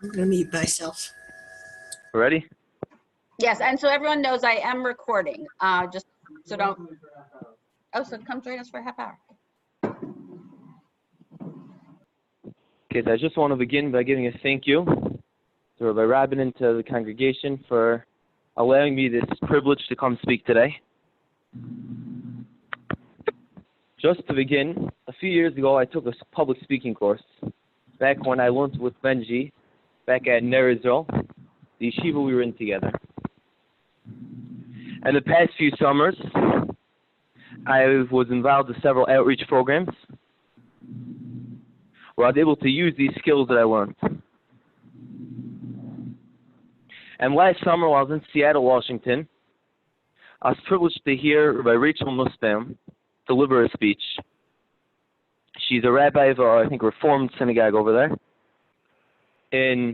I'm going to mute myself. Ready? Yes, and so everyone knows I am recording. Just so don't. Oh, so come join us for a half hour. Okay, so I just want to begin by giving a thank you to Rabbi Robyn and to the congregation for allowing me this privilege to come speak today. Just to begin, a few years ago I took a public speaking course back when I learned with Benji back at Ner Israel, the yeshiva we were in together. And the past few summers, I was involved in several outreach programs where I was able to use these skills that I learned. And last summer, while I was in Seattle, Washington, I was privileged to hear Rabbi Rachel Mustam deliver a speech. She's a rabbi of, I think, Reformed synagogue over there in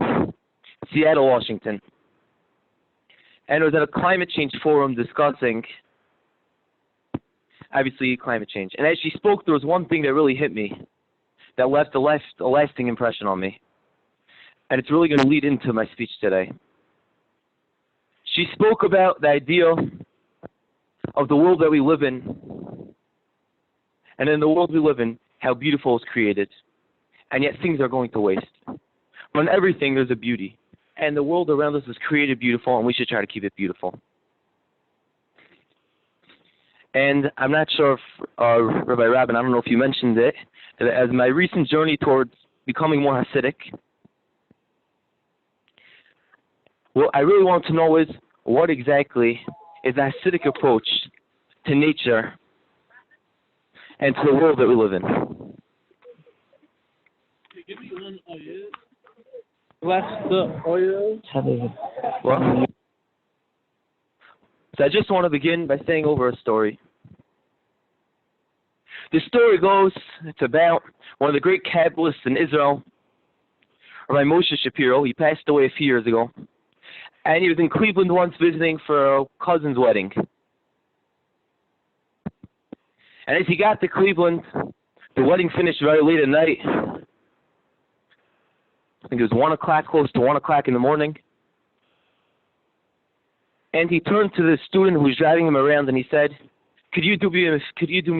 Seattle, Washington. And it was at a climate change forum discussing, obviously, climate change. And as she spoke, there was one thing that really hit me that left a lasting impression on me. And it's really going to lead into my speech today. She spoke about the idea of the world that we live in, and in the world we live in, how beautiful is created, and yet things are going to waste. But in everything, there's a beauty, and the world around us is created beautiful, and we should try to keep it beautiful. And I'm not sure if, Rabbi Robyn, I don't know if you mentioned it, that as my recent journey towards becoming more Hasidic, what I really want to know is what exactly is the Hasidic approach to nature and to the world that we live in. Give me one oil. What's the oil? Well, so I just want to begin by saying over a story. The story goes, it's about one of the great Kabbalists in Israel, Rabbi Moshe Shapiro. He passed away a few years ago. And he was in Cleveland once visiting for a cousin's wedding. And as he got to Cleveland, the wedding finished very late at night. I think it was 1 o'clock, close to 1 o'clock in the morning. And he turned to the student who was driving him around and he said, could you do me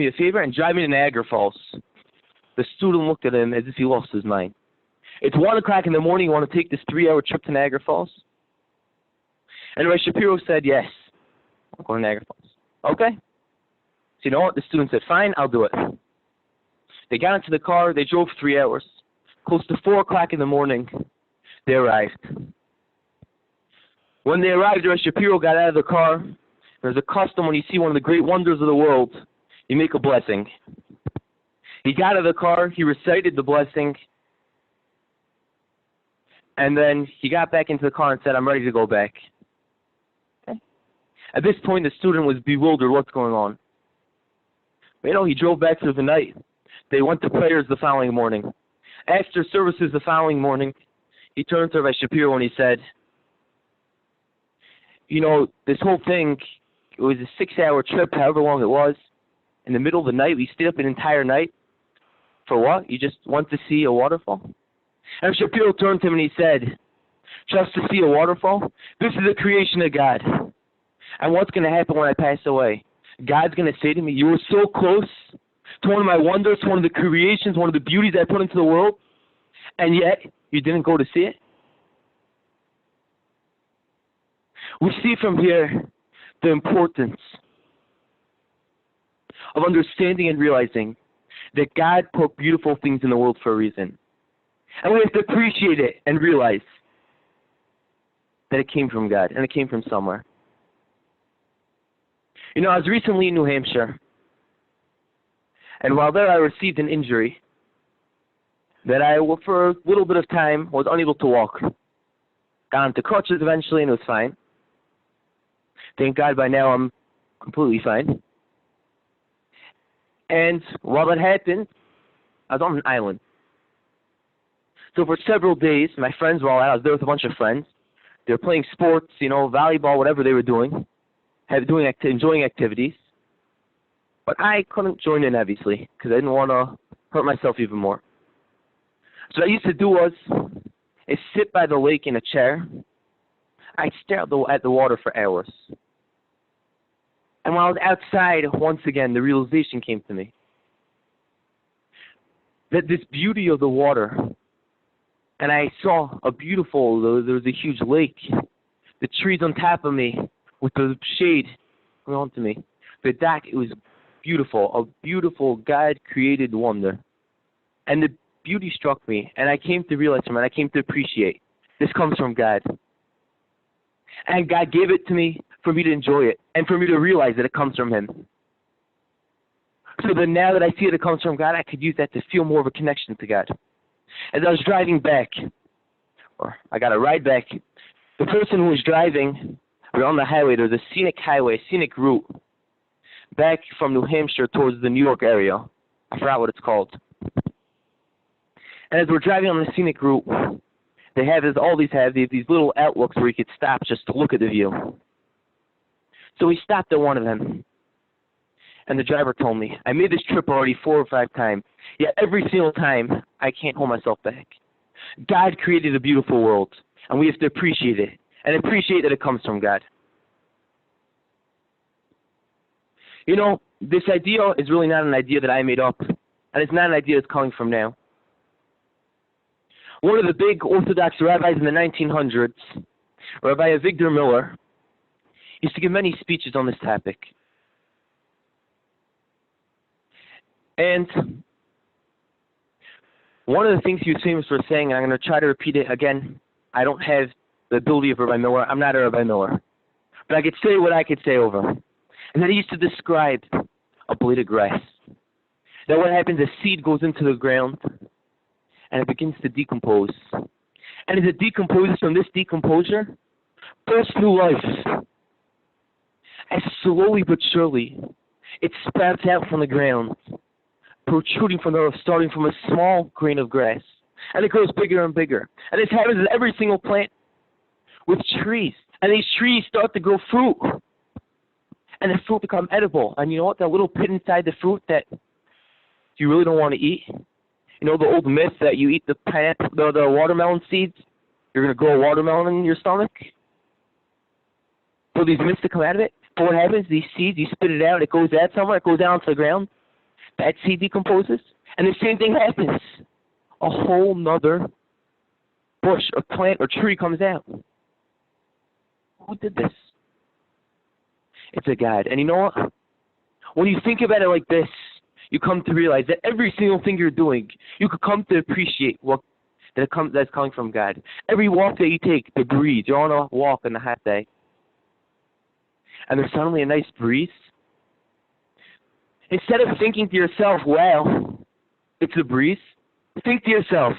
a favor and drive me to Niagara Falls? The student looked at him as if he lost his mind. It's 1 o'clock in the morning, you want to take this 3-hour trip to Niagara Falls? And Rabbi Shapiro said, yes, I'll go to Niagara Falls. Okay. So you know what? The student said, fine, I'll do it. They got into the car, they drove 3 hours. Close to 4 o'clock in the morning, they arrived. When they arrived, Rabbi Shapiro got out of the car. There's a custom when you see one of the great wonders of the world, you make a blessing. He got out of the car, he recited the blessing, and then he got back into the car and said, I'm ready to go back. Okay. At this point, the student was bewildered, what's going on? You know, he drove back through the night. They went to prayers the following morning. After services the following morning, he turned to Rabbi Shapiro and he said, you know, this whole thing, it was a 6-hour trip, however long it was. In the middle of the night, we stayed up an entire night. For what? You just went to see a waterfall? And Shapiro turned to him and he said, just to see a waterfall? This is the creation of God. And what's going to happen when I pass away? God's going to say to me, you were so close to one of my wonders, one of the creations, one of the beauties I put into the world, and yet you didn't go to see it? We see from here the importance of understanding and realizing that God put beautiful things in the world for a reason. And we have to appreciate it and realize that it came from God and it came from somewhere. You know, I was recently in New Hampshire, and while there I received an injury that I, for a little bit of time, was unable to walk. Got onto crutches eventually, and it was fine. Thank God by now I'm completely fine. And while that happened, I was on an island. So for several days, my friends were all out. I was there with a bunch of friends. They were playing sports, you know, volleyball, whatever they were doing, enjoying activities. But I couldn't join in, obviously, because I didn't want to hurt myself even more. So what I used to do was, is sit by the lake in a chair. I'd stare at the water for hours. And while I was outside, once again, the realization came to me that this beauty of the water, and I saw there was a huge lake, the trees on top of me with the shade going on to me. The dock, it was beautiful, a beautiful God-created wonder. And the beauty struck me, and I came to realize from it, I came to appreciate, this comes from God. And God gave it to me for me to enjoy it, and for me to realize that it comes from Him. So that now that I see that it comes from God, I could use that to feel more of a connection to God. As I was driving back, or I got a ride back, the person who was driving, we were on the highway, there was a scenic highway, a scenic route, back from New Hampshire towards the New York area. I forgot what it's called. And as we're driving on the scenic route, they have these little outlooks where you could stop just to look at the view. So we stopped at one of them. And the driver told me, I made this trip already 4 or 5 times, yet every single time I can't hold myself back. God created a beautiful world, and we have to appreciate it, and appreciate that it comes from God. You know, this idea is really not an idea that I made up, and it's not an idea that's coming from now. One of the big Orthodox rabbis in the 1900s, Rabbi Victor Miller, used to give many speeches on this topic. And one of the things he was famous for saying, and I'm going to try to repeat it again, I don't have the ability of Rabbi Miller, I'm not a Rabbi Miller, but I could say what I could say over. And then he used to describe a blade of grass. That what happens, a seed goes into the ground, and it begins to decompose. And as it decomposes, from this decomposure, bursts new life. And slowly but surely, it sprouts out from the ground, protruding from the earth, starting from a small grain of grass. And it grows bigger and bigger. And this happens in every single plant with trees. And these trees start to grow fruit. And the fruit become edible. And you know what? That little pit inside the fruit that you really don't want to eat. You know the old myth that you eat the watermelon seeds, you're going to grow a watermelon in your stomach? So these myths that come out of it, but what happens, these seeds, you spit it out, it goes out somewhere, it goes down to the ground, that seed decomposes, and the same thing happens. A whole nother bush or plant or tree comes out. Who did this? It's a God. And you know what? When you think about it like this, you come to realize that every single thing you're doing, you could come to appreciate that's coming from God. Every walk that you take, the breeze, you're on a walk on a hot day, and there's suddenly a nice breeze. Instead of thinking to yourself, wow, it's a breeze, think to yourself,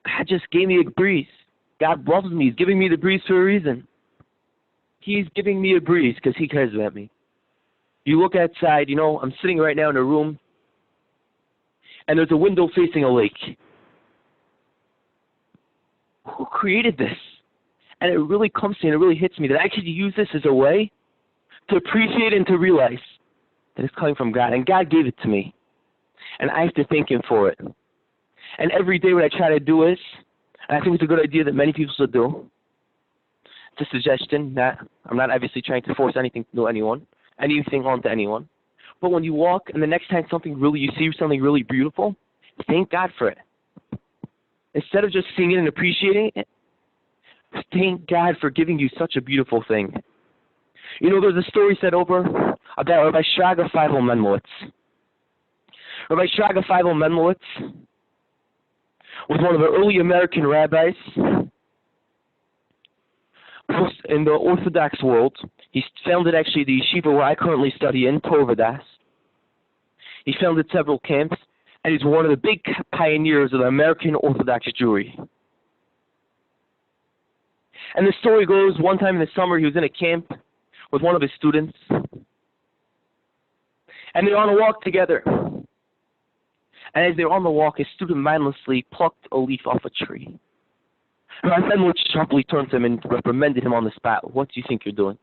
God just gave me a breeze. God loves me. He's giving me the breeze for a reason. He's giving me a breeze because He cares about me. You look outside, you know, I'm sitting right now in a room, and there's a window facing a lake. Who created this? And it really comes to me, and it really hits me that I could use this as a way to appreciate and to realize that it's coming from God. And God gave it to me. And I have to thank Him for it. And every day what I try to do is, and I think it's a good idea that many people should do, it's a suggestion, I'm not obviously trying to force anything to anything onto anyone. But when you walk, and the next time you see something really beautiful, thank God for it. Instead of just seeing it and appreciating it, thank God for giving you such a beautiful thing. You know, there's a story said over about Rabbi Shraga Feivel Menlowitz. Rabbi Shraga Feivel Menlowitz was one of the early American rabbis in the Orthodox world. He founded actually the yeshiva where I currently study in, Torvadas. He founded several camps, and he's one of the big pioneers of the American Orthodox Jewry. And the story goes, one time in the summer, he was in a camp with one of his students, and they're on a walk together. And as they're on the walk, his student mindlessly plucked a leaf off a tree. Rabbi Menlowitz sharply turned to him and reprimanded him on the spot. What do you think you're doing?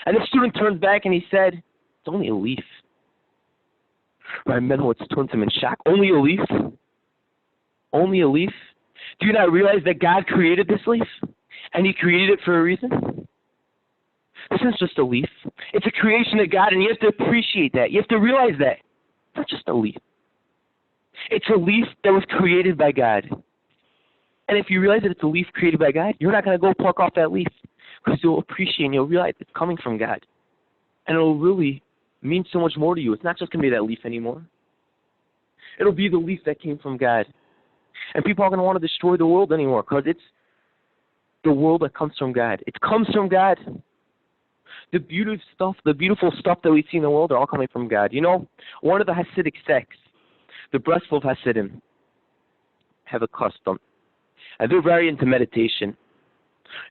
And the student turned back and he said, it's only a leaf. Rabbi Menlowitz turned to him in shock. Only a leaf? Only a leaf? Do you not realize that God created this leaf? And he created it for a reason? This isn't just a leaf. It's a creation of God, and you have to appreciate that. You have to realize that. It's not just a leaf. It's a leaf that was created by God. And if you realize that it's a leaf created by God, you're not going to go pluck off that leaf, because you'll appreciate and you'll realize it's coming from God. And it'll really mean so much more to you. It's not just going to be that leaf anymore. It'll be the leaf that came from God. And people aren't going to want to destroy the world anymore, because it's the world that comes from God. It comes from God. The beautiful stuff that we see in the world are all coming from God. You know, one of the Hasidic sects, the Breslov Hasidim, have a custom. And they're very into meditation.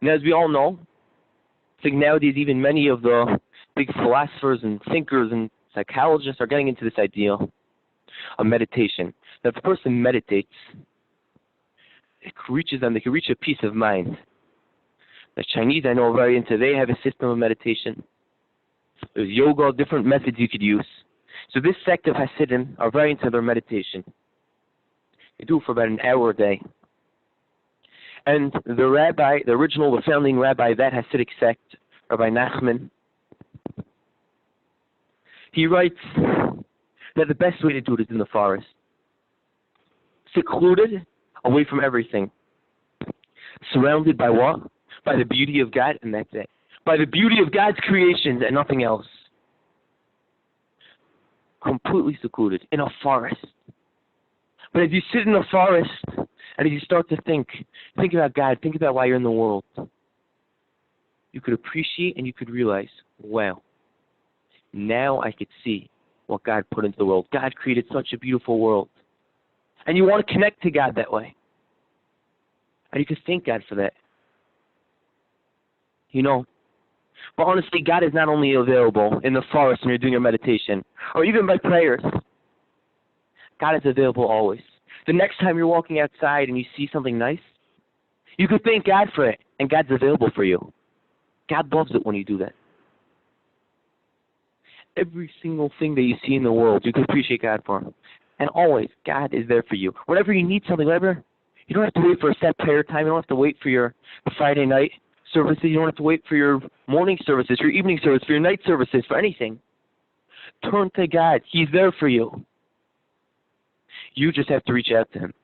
And as we all know, I think nowadays even many of the big philosophers and thinkers and psychologists are getting into this idea of meditation. That if a person meditates, it reaches them, they can reach a peace of mind. The Chinese I know are very into, they have a system of meditation. There's yoga, different methods you could use. So this sect of Hasidim are very into their meditation. They do it for about an hour a day. And the founding rabbi of that Hasidic sect, Rabbi Menachem, he writes that the best way to do it is in the forest. Secluded, away from everything. Surrounded by what? By the beauty of God, and that's it. By the beauty of God's creations and nothing else. Completely secluded, in a forest. But as you sit in a forest, and as you start to think about God, think about why you're in the world, you could appreciate and you could realize, wow, now I could see what God put into the world. God created such a beautiful world. And you want to connect to God that way. And you can thank God for that. You know, but honestly, God is not only available in the forest when you're doing your meditation, or even by prayers. God is available always. The next time you're walking outside and you see something nice, you can thank God for it, and God's available for you. God loves it when you do that. Every single thing that you see in the world, you can appreciate God for. And always, God is there for you. Whenever you need something, whatever, you don't have to wait for a set prayer time. You don't have to wait for your Friday night services. You don't have to wait for your morning services, for your evening service, for your night services, for anything. Turn to God. He's there for you. You just have to reach out to him.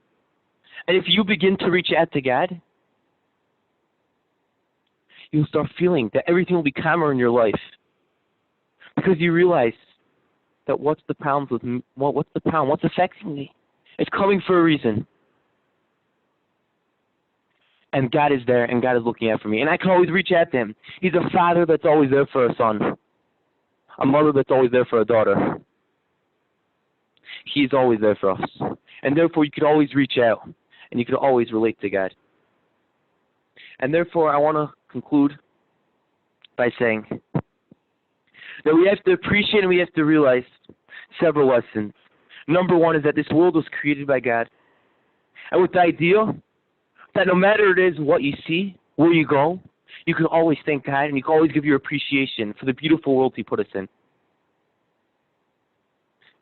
And if you begin to reach out to God, you'll start feeling that everything will be calmer in your life. Because you realize that what's the problem? What's affecting me? It's coming for a reason. And God is there, and God is looking out for me. And I can always reach out to him. He's a father that's always there for a son. A mother that's always there for a daughter. He's always there for us. And therefore, you could always reach out, and you could always relate to God. And therefore, I want to conclude by saying that we have to appreciate and we have to realize several lessons. Number one is that this world was created by God. And with the idea that no matter it is what you see, where you go, you can always thank God, and you can always give your appreciation for the beautiful world he put us in.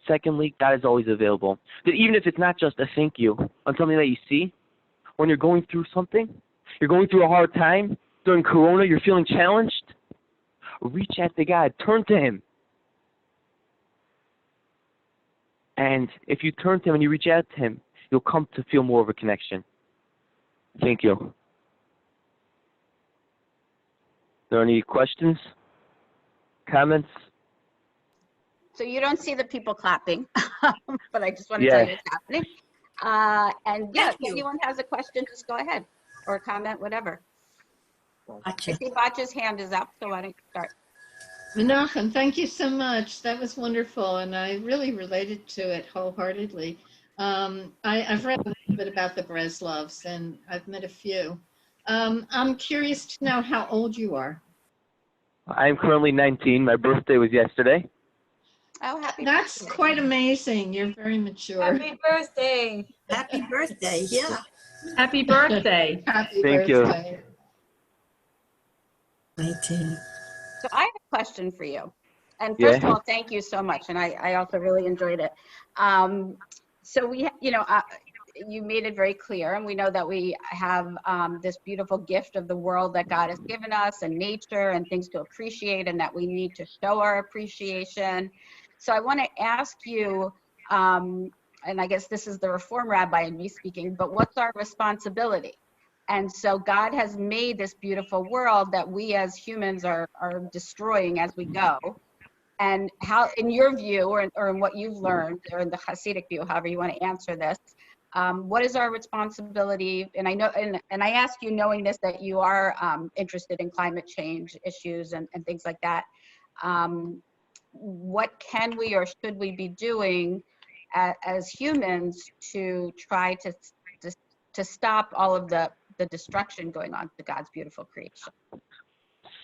Secondly, God is always available. That even if it's not just a thank you on something that you see, when you're going through something, you're going through a hard time, during Corona, you're feeling challenged, reach out to God. Turn to him. And if you turn to him and you reach out to him, you'll come to feel more of a connection. Thank you. Are there any questions? Comments? So you don't see the people clapping, but I just want to tell you it's happening. And yeah, if anyone has a question, just go ahead, or a comment, whatever. Gotcha. I see Batya's hand is up, so why don't you start? Menachem, thank you so much. That was wonderful, and I really related to it wholeheartedly. I've read a little bit about the Breslovs, and I've met a few. I'm curious to know how old you are. I'm currently 19. My birthday was yesterday. Oh, happy That's birthday. quite amazing. You're very mature. Happy birthday. Happy birthday, yeah. Happy birthday. Happy Thank you. birthday. 19. So I have a question for you. And first of all, thank you so much. And I also really enjoyed it. So we, you made it very clear, and we know that we have this beautiful gift of the world that God has given us, and nature and things to appreciate, and that we need to show our appreciation. So I want to ask you, and I guess this is the Reform Rabbi in me speaking, but what's our responsibility? And so God has made this beautiful world that we as humans are destroying as we go. And how, in your view, or in what you've learned, or in the Hasidic view, however you want to answer this, what is our responsibility? And I know, and I ask you, knowing this, that you are interested in climate change issues and things like that. What can we or should we be doing as humans to try to stop all of the destruction going on to God's beautiful creation?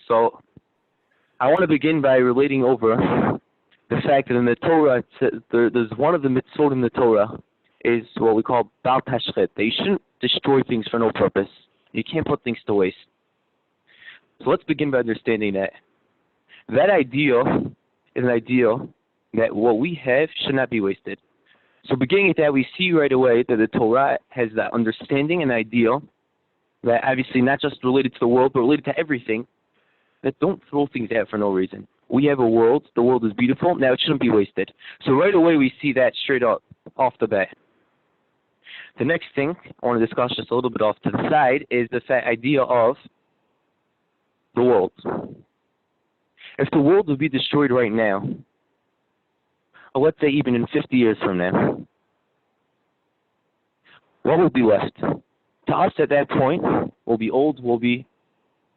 So I want to begin by relating over the fact that in the Torah, there's one of the mitzvot in the Torah is what we call bal tashchet. That you shouldn't destroy things for no purpose. You can't put things to waste. So let's begin by understanding that idea is an idea that what we have should not be wasted. So beginning at that, we see right away that the Torah has that understanding and idea that obviously not just related to the world, but related to everything, that don't throw things out for no reason. We have a world, the world is beautiful, now it shouldn't be wasted. So right away we see that straight up off the bat. The next thing I want to discuss just a little bit off to the side is the idea of the world. If the world would be destroyed right now, or let's say even in 50 years from now, what will be left? To us at that point, we'll be old,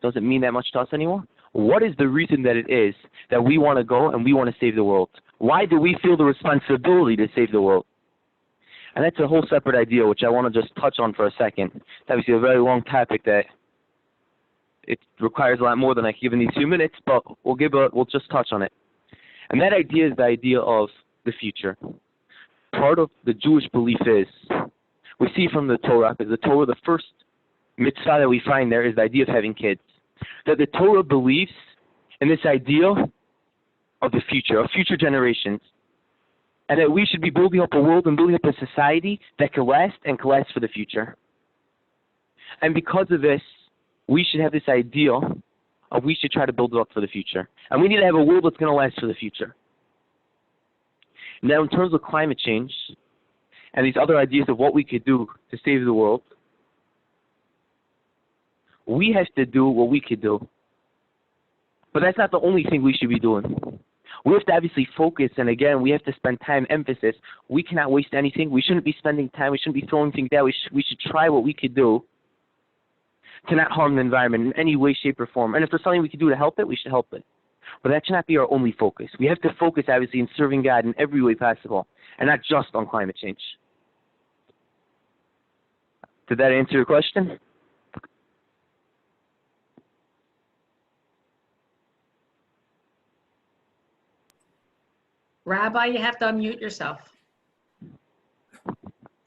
doesn't mean that much to us anymore. What is the reason that it is that we want to go and we want to save the world? Why do we feel the responsibility to save the world? And that's a whole separate idea, which I want to just touch on for a second. It's obviously a very long topic that it requires a lot more than I can give in these few minutes, but we'll just touch on it. And that idea is the idea of the future. Part of the Jewish belief is, we see from the Torah, because the Torah, the first mitzvah that we find there is the idea of having kids. That the Torah believes in this idea of the future, of future generations, and that we should be building up a world and building up a society that can last and can last for the future. And because of this, we should have this idea of we should try to build it up for the future. And we need to have a world that's going to last for the future. Now, in terms of climate change and these other ideas of what we could do to save the world, we have to do what we could do. But that's not the only thing we should be doing. We have to obviously focus, and again, we have to spend time, emphasis. We cannot waste anything. We shouldn't be spending time. We shouldn't be throwing things out. We should try what we could do to not harm the environment in any way, shape, or form. And if there's something we can do to help it, we should help it. But that should not be our only focus. We have to focus, obviously, in serving God in every way possible, and not just on climate change. Did that answer your question? Rabbi, you have to unmute yourself.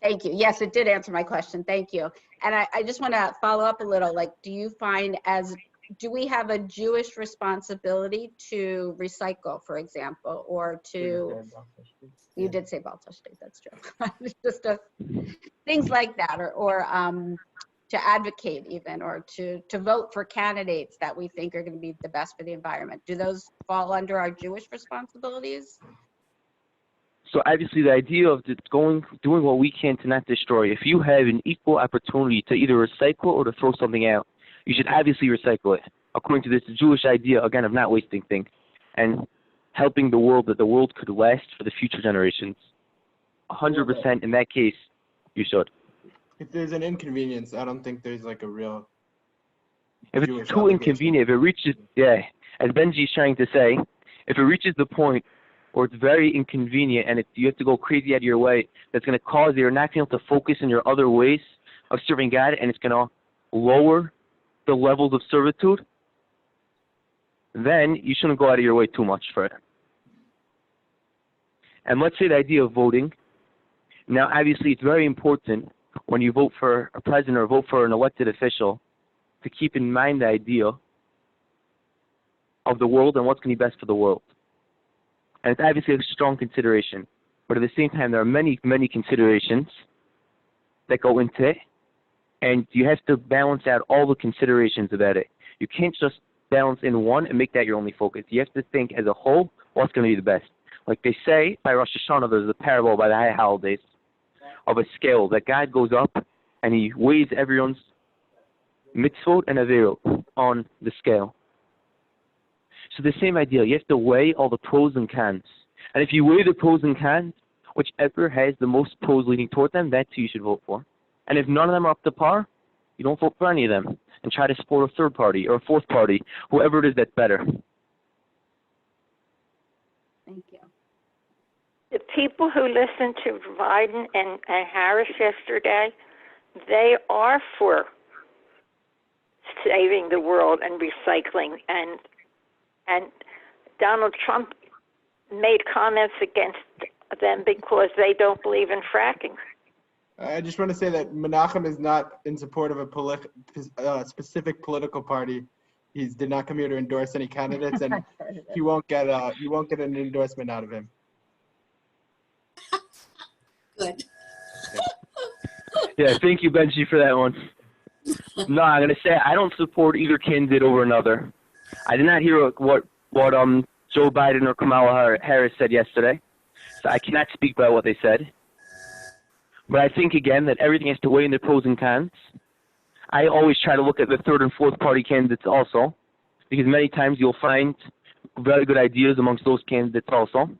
Thank you. Yes, it did answer my question. Thank you. And I just want to follow up a little. Like, do you find do we have a Jewish responsibility to recycle, for example, or to, you did say Balta State, that's true. Just things like that, or to advocate even, or to vote for candidates that we think are going to be the best for the environment. Do those fall under our Jewish responsibilities? So obviously the idea of doing what we can to not destroy. If you have an equal opportunity to either recycle or to throw something out, you should obviously recycle it, according to this Jewish idea, again, of not wasting things and helping the world, that the world could last for the future generations. 100% in that case, you should. If there's an inconvenience, I don't think there's like a real If Jewish it's too obligation. inconvenient, if it reaches, as Benji's trying to say, if it reaches the point or it's very inconvenient and you have to go crazy out of your way, that's going to cause you're not going to be able to focus in your other ways of serving God, and it's going to lower the levels of servitude, then you shouldn't go out of your way too much for it. And let's say the idea of voting. Now, obviously, it's very important when you vote for a president or vote for an elected official to keep in mind the idea of the world and what's going to be best for the world. And it's obviously a strong consideration. But at the same time, there are many, many considerations that go into it, and you have to balance out all the considerations about it. You can't just balance in one and make that your only focus. You have to think as a whole what's going to be the best. Like they say by Rosh Hashanah, there's a parable by the high holidays of a scale that God goes up and he weighs everyone's mitzvot and averot on the scale. So the same idea, you have to weigh all the pros and cons. And if you weigh the pros and cons, whichever has the most pros leading toward them, that's who you should vote for. And if none of them are up to par, you don't vote for any of them and try to support a third party or a fourth party, whoever it is that's better. Thank you. The people who listened to Biden and Harris yesterday, they are for saving the world and recycling. And Donald Trump made comments against them because they don't believe in fracking. I just want to say that Menachem is not in support of a specific political party. He did not come here to endorse any candidates, and you won't get an endorsement out of him. Good. Yeah, thank you, Benji, for that one. No, I'm going to say I don't support either candidate over another. I did not hear what Joe Biden or Kamala Harris said yesterday, so I cannot speak about what they said. But I think, again, that everything has to weigh in the pros and cons. I always try to look at the third and fourth party candidates also, because many times you'll find very good ideas amongst those candidates also.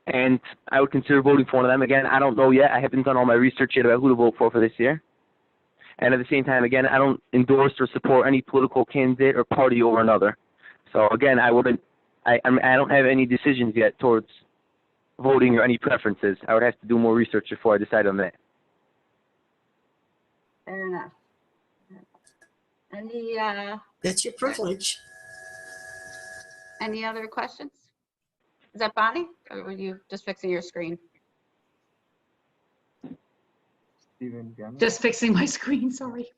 And I would consider voting for one of them. Again, I don't know yet. I haven't done all my research yet about who to vote for this year. And at the same time, again, I don't endorse or support any political candidate or party over another. So again, I don't have any decisions yet towards voting or any preferences. I would have to do more research before I decide on that. Fair enough. That's your privilege. Any other questions? Is that Bonnie? Or were you just fixing your screen? Stephen Gemma? Just fixing my screen, sorry.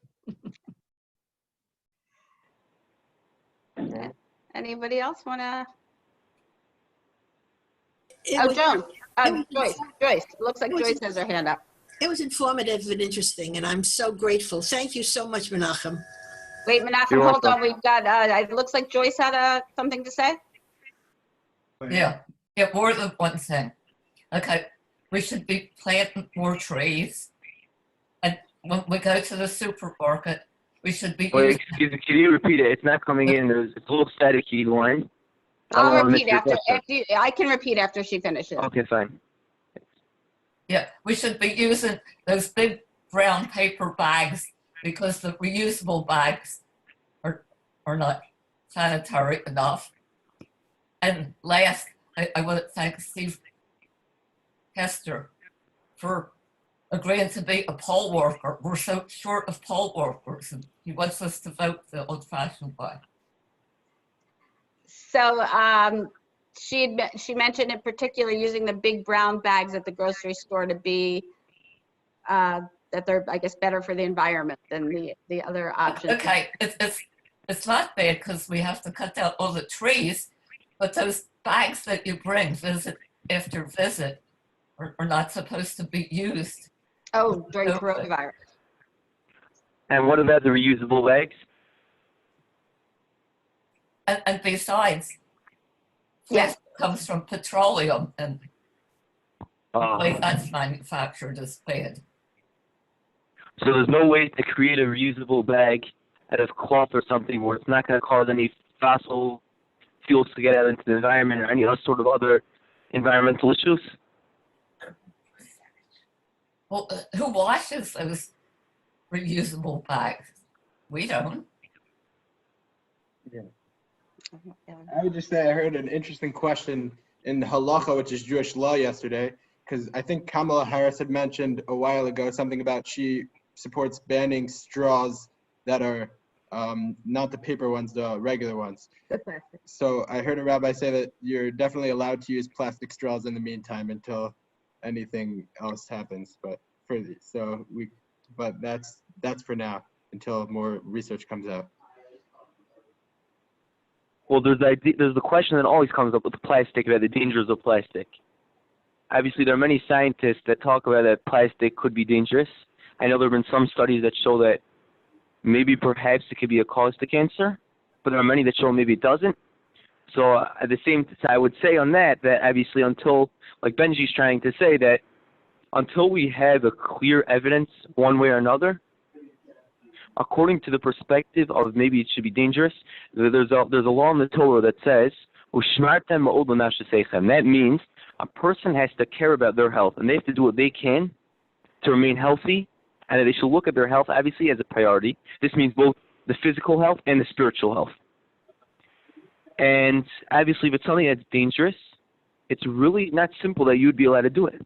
Okay. Anybody else want to? It Joan. was- Joyce. Joyce. It looks like it was- Joyce has her hand up. It was informative and interesting, and I'm so grateful. Thank you so much, Menachem. Wait, Menachem, You're hold welcome. on. We've got, it looks like Joyce had something to say. Yeah, more than one thing. Okay, we should be planting more trees. And when we go to the supermarket, we should be Wait, using, excuse me, can you repeat it? It's not coming in. It's a little staticky line. I'll repeat after I can repeat after she finishes. Okay, fine. yeah, we should be using those big brown paper bags because the reusable bags are not sanitary enough. And last, I want to thank Steve Hester for agreeing to be a poll worker. We're so short of poll workers, and he wants us to vote the old-fashioned way. So she mentioned in particular using the big brown bags at the grocery store to be that they're, I guess, better for the environment than the other options. Okay, it's not bad because we have to cut down all the trees, but those bags that you bring visit after visit are not supposed to be used. Oh, during coronavirus. And what about the reusable bags? And besides, Yes. plastic comes from petroleum, and the way Oh. that's manufactured is bad. So there's no way to create a reusable bag out of cloth or something where it's not going to cause any fossil fuels to get out into the environment or any other sort of other environmental issues? Well, who washes those reusable bags? We don't. I would just say I heard an interesting question in the halacha, which is Jewish law, yesterday, because I think Kamala Harris had mentioned a while ago something about she supports banning straws that are not the paper ones, the regular ones. So I heard a rabbi say that you're definitely allowed to use plastic straws in the meantime until anything else happens. But that's for now until more research comes out. Well, there's the question that always comes up with plastic about the dangers of plastic. obviously there are many scientists that talk about that plastic could be dangerous. I know there have been some studies that show that maybe perhaps it could be a cause to cancer, but there are many that show maybe it doesn't. So at the same time, I would say on that obviously until, like Benji's trying to say, that until we have a clear evidence one way or another, according to the perspective of maybe it should be dangerous, there's a law in the Torah that says, that means a person has to care about their health, and they have to do what they can to remain healthy, and that they should look at their health, obviously, as a priority. This means both the physical health and the spiritual health. And obviously, if it's something that's dangerous, it's really not simple that you'd be allowed to do it.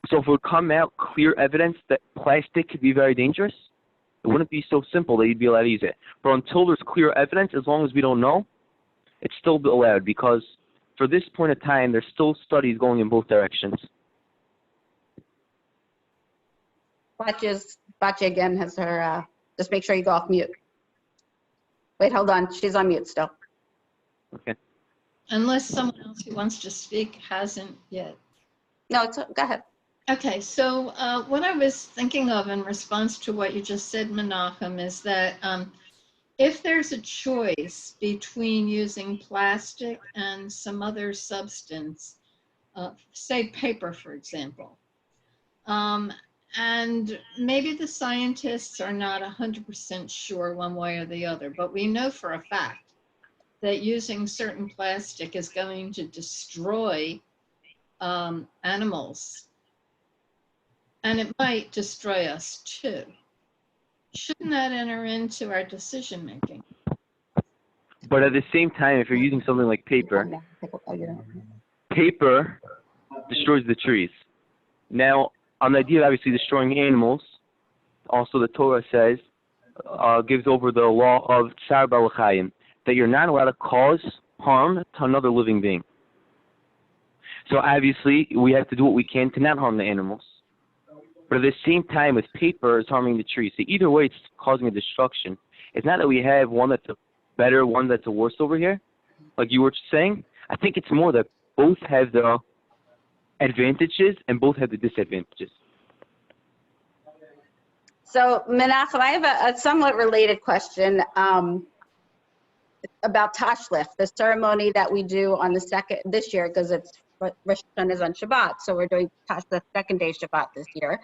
So if it would come out clear evidence that plastic could be very dangerous, it wouldn't be so simple that you'd be allowed to use it. But until there's clear evidence, as long as we don't know, it's still allowed, because for this point of time, there's still studies going in both directions. Batya again has her, just make sure you go off mute. Wait, hold on, she's on mute still. Okay. Unless someone else who wants to speak hasn't yet. No, go ahead. Okay, so what I was thinking of in response to what you just said, Menachem, is that if there's a choice between using plastic and some other substance, say paper, for example, and maybe the scientists are not 100% sure one way or the other, but we know for a fact that using certain plastic is going to destroy animals. And it might destroy us too. Shouldn't that enter into our decision making? But at the same time, if you're using something like paper destroys the trees. Now, on the idea of obviously destroying animals, also the Torah says, gives over the law of Tsar Balachayim, that you're not allowed to cause harm to another living being. So obviously, we have to do what we can to not harm the animals. But at the same time, with paper, it's harming the trees. So either way, it's causing a destruction. It's not that we have one that's a better, one that's a worse over here, like you were saying. I think it's more that both have the advantages and both have the disadvantages. So, Menachem, I have a somewhat related question about Tashlif, the ceremony that we do on the second, this year, because it's Rosh Hashanah is on Shabbat, so we're doing Tashlif second day Shabbat this year.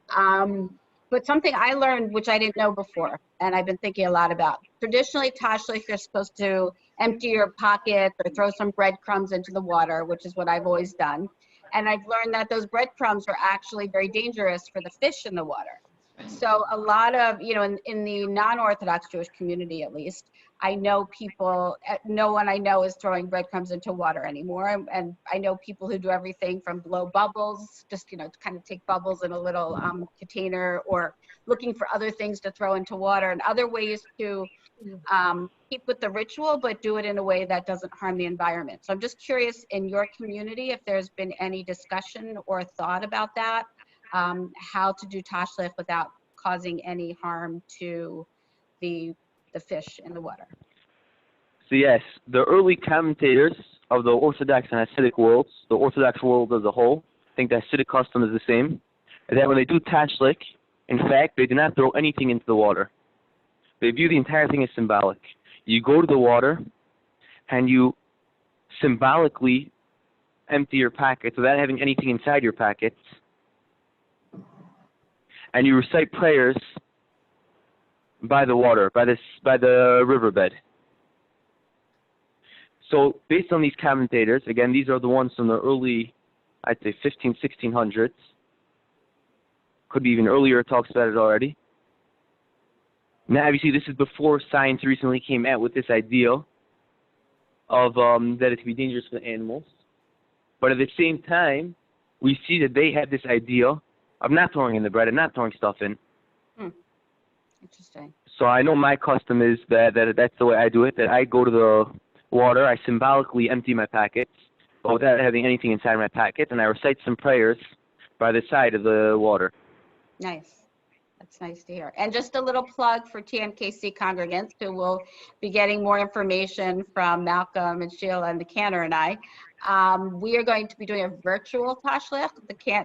But something I learned, which I didn't know before, and I've been thinking a lot about. Traditionally, Tashlif, you're supposed to empty your pockets or throw some breadcrumbs into the water, which is what I've always done. And I've learned that those breadcrumbs are actually very dangerous for the fish in the water. So a lot of, in the non-Orthodox Jewish community, at least, I know people, no one I know is throwing breadcrumbs into water anymore. And I know people who do everything from blow bubbles, just, to kind of take bubbles in a little container, or looking for other things to throw into water and other ways to keep with the ritual, but do it in a way that doesn't harm the environment. So I'm just curious, in your community, if there's been any discussion or thought about that, how to do Tashlif without causing any harm to the fish in the water. So yes, the early commentators of the Orthodox and Hasidic worlds, the Orthodox world as a whole, I think the Hasidic custom is the same, is that when they do Tashlif, in fact, they do not throw anything into the water. They view the entire thing as symbolic. You go to the water and you symbolically empty your pockets without having anything inside your pockets, and you recite prayers by the water, by the riverbed. So based on these commentators, again, these are the ones from the early, I'd say 1600s, could be even earlier, talks about it already. Now, obviously, this is before science recently came out with this idea of that it could be dangerous for the animals. But at the same time, we see that they had this idea of not throwing in the bread and not throwing stuff in. Interesting. So I know my custom is that that's the way I do it, that I go to the water, I symbolically empty my packets, but without having anything inside my packets, and I recite some prayers by the side of the water. Nice. That's nice to hear. And just a little plug for TMKC congregants who will be getting more information from Malcolm and Sheila and the Cantor and I. We are going to be doing a virtual tashlich.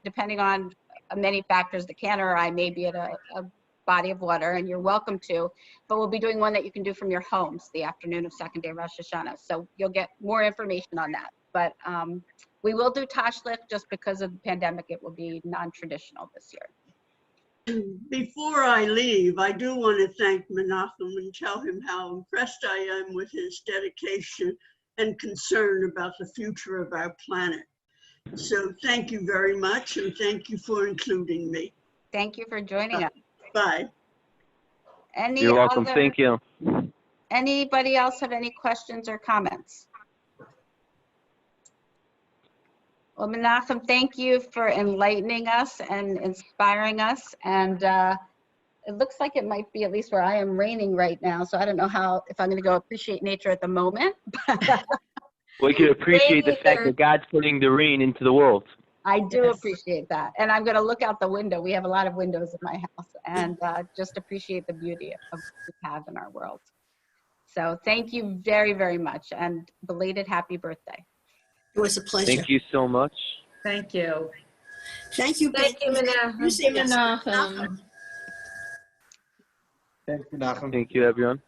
Depending on many factors, the canner or I may be at a body of water, and you're welcome to, but we'll be doing one that you can do from your homes the afternoon of second day Rosh Hashanah. So you'll get more information on that. But we will do tashlich. Just because of the pandemic, it will be non-traditional this year. Before I leave, I do want to thank Menachem and tell him how impressed I am with his dedication and concern about the future of our planet. So thank you very much, and thank you for including me. Thank you for joining us. Bye. You're welcome. Thank you. Anybody else have any questions or comments? Well, Menachem, thank you for enlightening us and inspiring us. And it looks like it might be, at least where I am, raining right now. So I don't know if I'm going to go appreciate nature at the moment. We can appreciate the fact that God's putting the rain into the world. I do appreciate that. And I'm going to look out the window. We have a lot of windows in my house, and just appreciate the beauty of what we have in our world. So thank you very, very much, and belated happy birthday. It was a pleasure. Thank you so much. Thank you. Thank you. Thank you, Menachem. Thanks, Menachem. Thank you, everyone.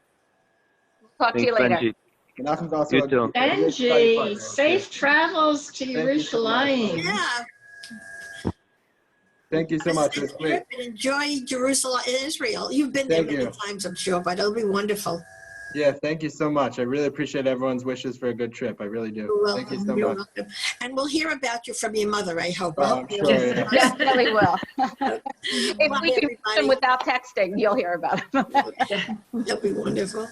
Talk to you later. Benji. Menachem's also You too. Benji, safe travels to Yerushalayim. Yeah. Thank you so much. It was great. Enjoy Jerusalem and Israel. You've been there many times, I'm sure, but it'll be wonderful. Yeah, thank you so much. I really appreciate everyone's wishes for a good trip. I really do. Thank you so much. Welcome. And we'll hear about you from your mother, I hope. I'm sure, yeah. Definitely will. If we can reach them without texting, you'll hear about them. That'll be wonderful.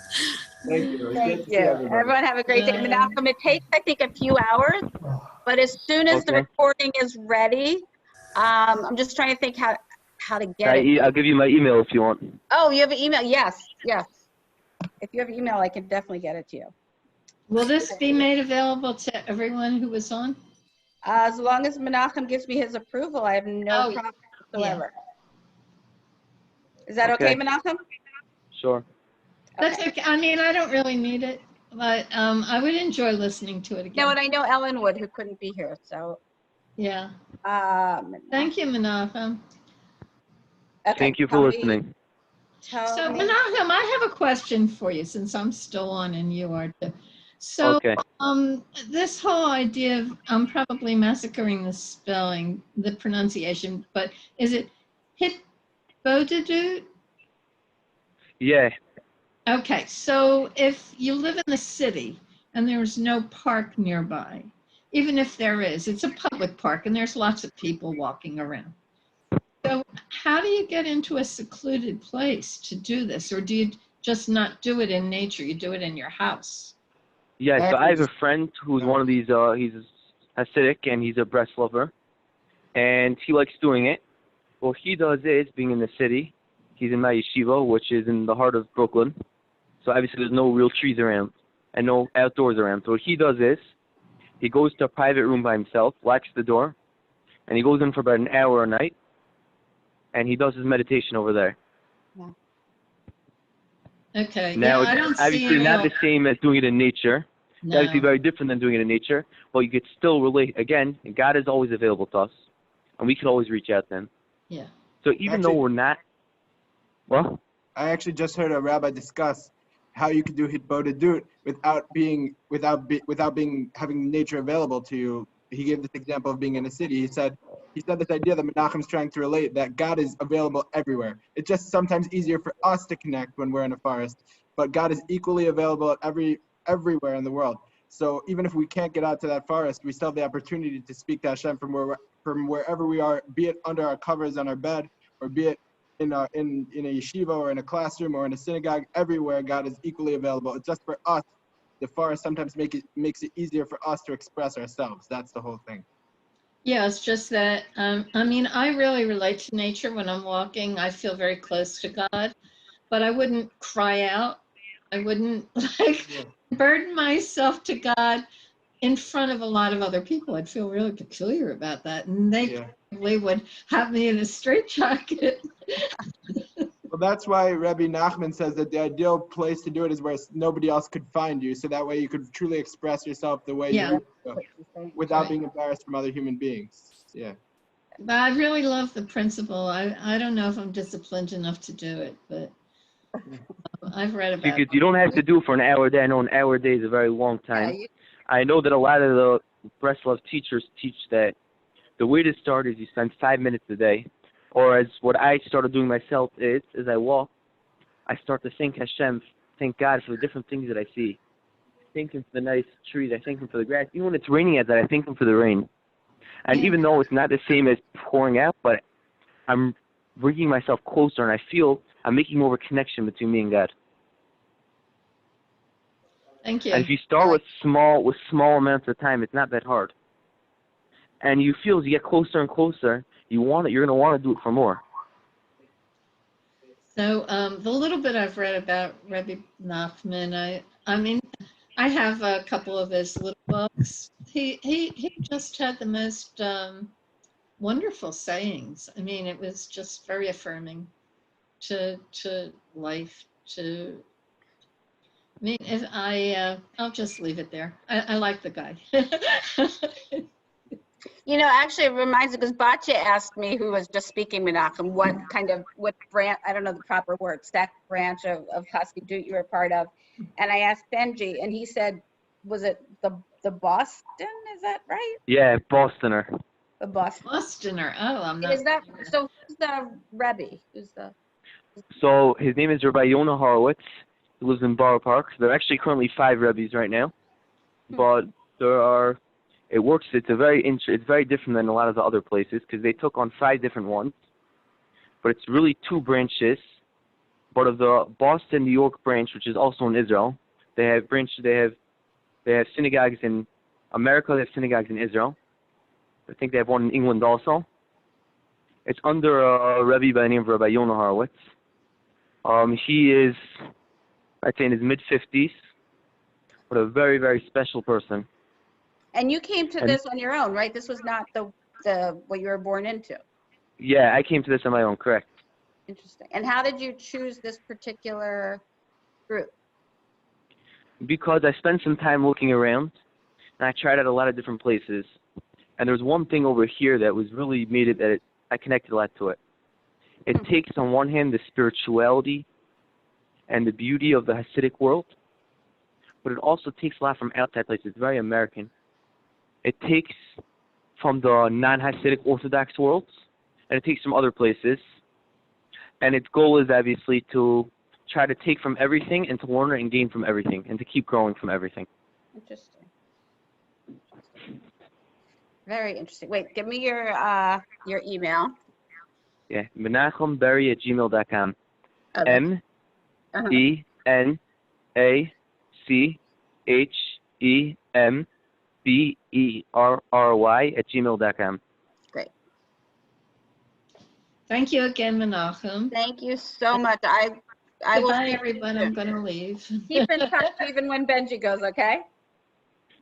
Thank you. Thank you. Everyone have a great day. Menachem, it takes, I think, a few hours, but as soon as the recording is ready, I'm just trying to think how to get it. I'll give you my email if you want. Oh, you have an email? Yes, yes. If you have an email, I can definitely get it to you. Will this be made available to everyone who was on? As long as Menachem gives me his approval, I have no problem whatsoever. Yeah. Is that okay, Menachem? Sure. That's okay. I mean, I don't really need it, but I would enjoy listening to it again. No, and I know Ellen would, who couldn't be here, so. Yeah. Thank you, Menachem. Okay, thank you for listening. So, Menachem, I have a question for you, since I'm still on and you are too. So, this whole idea of, I'm probably massacring the spelling, the pronunciation, but is it Hitbodedut? Yeah. Okay, so if you live in the city and there's no park nearby, even if there is, it's a public park and there's lots of people walking around. So how do you get into a secluded place to do this? Or do you just not do it in nature? You do it in your house? Yeah, so I have a friend who's one of these, he's Hasidic and he's a breast lover. And he likes doing it. What he does is, being in the city, he's in my yeshiva, which is in the heart of Brooklyn. So obviously there's no real trees around and no outdoors around. So what he does is, he goes to a private room by himself, locks the door, and he goes in for about an hour a night. And he does his meditation over there. Yeah. Okay. Now, yeah, I don't it's obviously not the same as doing it in nature. No. It's obviously very different than doing it in nature. But you could still relate. Again, God is always available to us. And we can always reach out to him. Yeah. So even though we're not... Well? I actually just heard a rabbi discuss how you could do Hitbodedut without having nature available to you. He gave this example of being in a city. He said this idea that Menachem's trying to relate, that God is available everywhere. It's just sometimes easier for us to connect when we're in a forest, but God is equally available at everywhere in the world. So even if we can't get out to that forest, we still have the opportunity to speak to Hashem from wherever we are, be it under our covers on our bed, or be it in a yeshiva or in a classroom or in a synagogue. Everywhere God is equally available. It's just for us. The forest sometimes makes it easier for us to express ourselves. That's the whole thing. Yeah, it's just that, I mean, I really relate to nature when I'm walking. I feel very close to God, but I wouldn't cry out. I wouldn't burden myself to God in front of a lot of other people. I'd feel really peculiar about that. And they probably would have me in a straitjacket. Well, that's why Rabbi Nachman says that the ideal place to do it is where nobody else could find you, so that way you could truly express yourself the way Yeah. you want to, without Right. being embarrassed from other human beings. Yeah. But I really love the principle. I don't know if I'm disciplined enough to do it, but I've read about Because it. you don't have to do it for an hour a day. I know an hour a day is a very long time. you- I know that a lot of the breast love teachers teach that the way to start is you spend 5 minutes a day. Or as what I started doing myself is, as I walk, I start to thank Hashem, thank God for the different things that I see. Thank Him for the nice trees. I thank Him for the grass. Even when it's raining outside, I thank Him for the rain. And Yeah. even though it's not the same as pouring out, but I'm bringing myself closer, and I feel I'm making more of a connection between me and God. Thank you. And if you start with small amounts of time, it's not that hard. And you feel as you get closer and closer, you're going to want to do it for more. So the little bit I've read about Rabbi Nachman, I mean, I have a couple of his little books. He just had the most wonderful sayings. I mean, it was just very affirming to life. I mean, if I'll just leave it there. I like the guy. You know, actually, it reminds me, because Batya asked me, who was just speaking, Menachem, what branch, I don't know the proper word, sect branch of Hasidut you were part of. And I asked Benji, and he said, was it the Boston? Is that right? Yeah, Bostoner. The Boston. Bostoner. Oh, I'm not. Is that, so who's the Rebbe? Who's the? So his name is Rabbi Yonah Horowitz. He lives in Borough Park. There are actually currently 5 Rebbes right now. But there are, it's very different than a lot of the other places because they took on 5 different ones. But it's really 2 branches. But of the Boston, New York branch, which is also in Israel, they have synagogues in America, they have synagogues in Israel. I think they have one in England also. It's under a Rebbe by the name of Rabbi Yonah Horowitz. He is, I'd say, in his mid-50s, but a very, very special person. And you came to this on your own, right? This was not the what you were born into. Yeah, I came to this on my own, correct. Interesting. And how did you choose this particular group? Because I spent some time looking around, and I tried out a lot of different places. And there's one thing over here that was really made it that I connected a lot to it. It takes, on one hand, the spirituality and the beauty of the Hasidic world, but it also takes a lot from outside places. It's very American. It takes from the non-Hasidic Orthodox worlds, and it takes from other places. And its goal is obviously to try to take from everything and to learn and gain from everything and to keep growing from everything. Interesting. Very interesting. Wait, give me your email. Yeah, menachemberry@gmail.com. Okay. menachemberry@gmail.com. Great. Thank you again, Menachem. Thank you so much. I will Goodbye, see you everyone. soon. I'm going to leave. Keep in touch even when Benji goes, okay?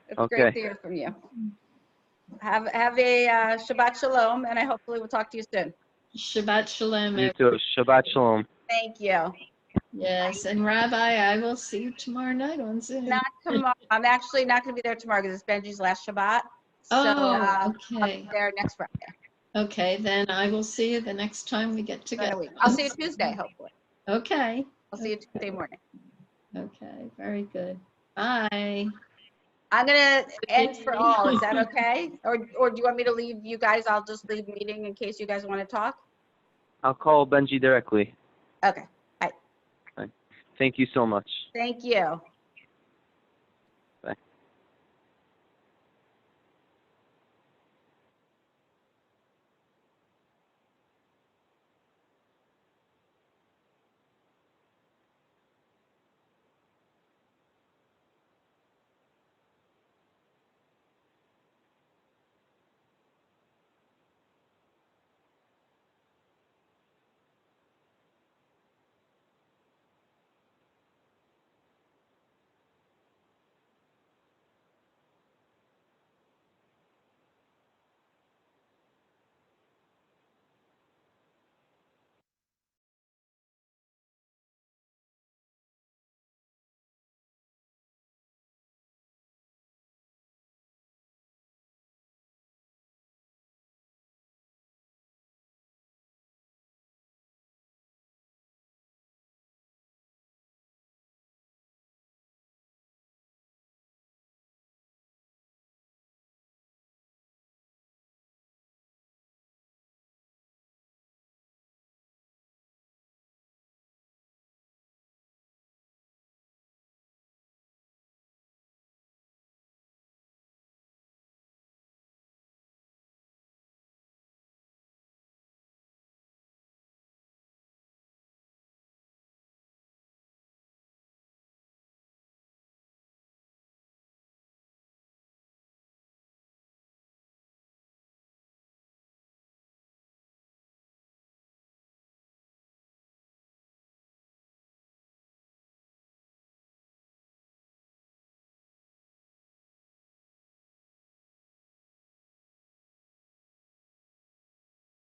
It's Okay. great to hear from you. Have a Shabbat Shalom, and I hopefully will talk to you soon. Shabbat Shalom. You too. Shabbat Shalom. Thank you. Yes, and Rabbi, I will see you tomorrow night on Zoom. Not tomorrow. I'm actually not going to be there tomorrow because it's Benji's last Shabbat. So I'll Okay. be there next Friday. Okay, then I will see you the next time we get together. I'll see you Tuesday, hopefully. Okay. I'll see you Tuesday morning. Okay, very good. Bye. I'm going to end for all. Is that okay? Or do you want me to leave you guys? I'll just leave meeting in case you guys want to talk. I'll call Benji directly. Okay. Bye. Thank you so much. Thank you.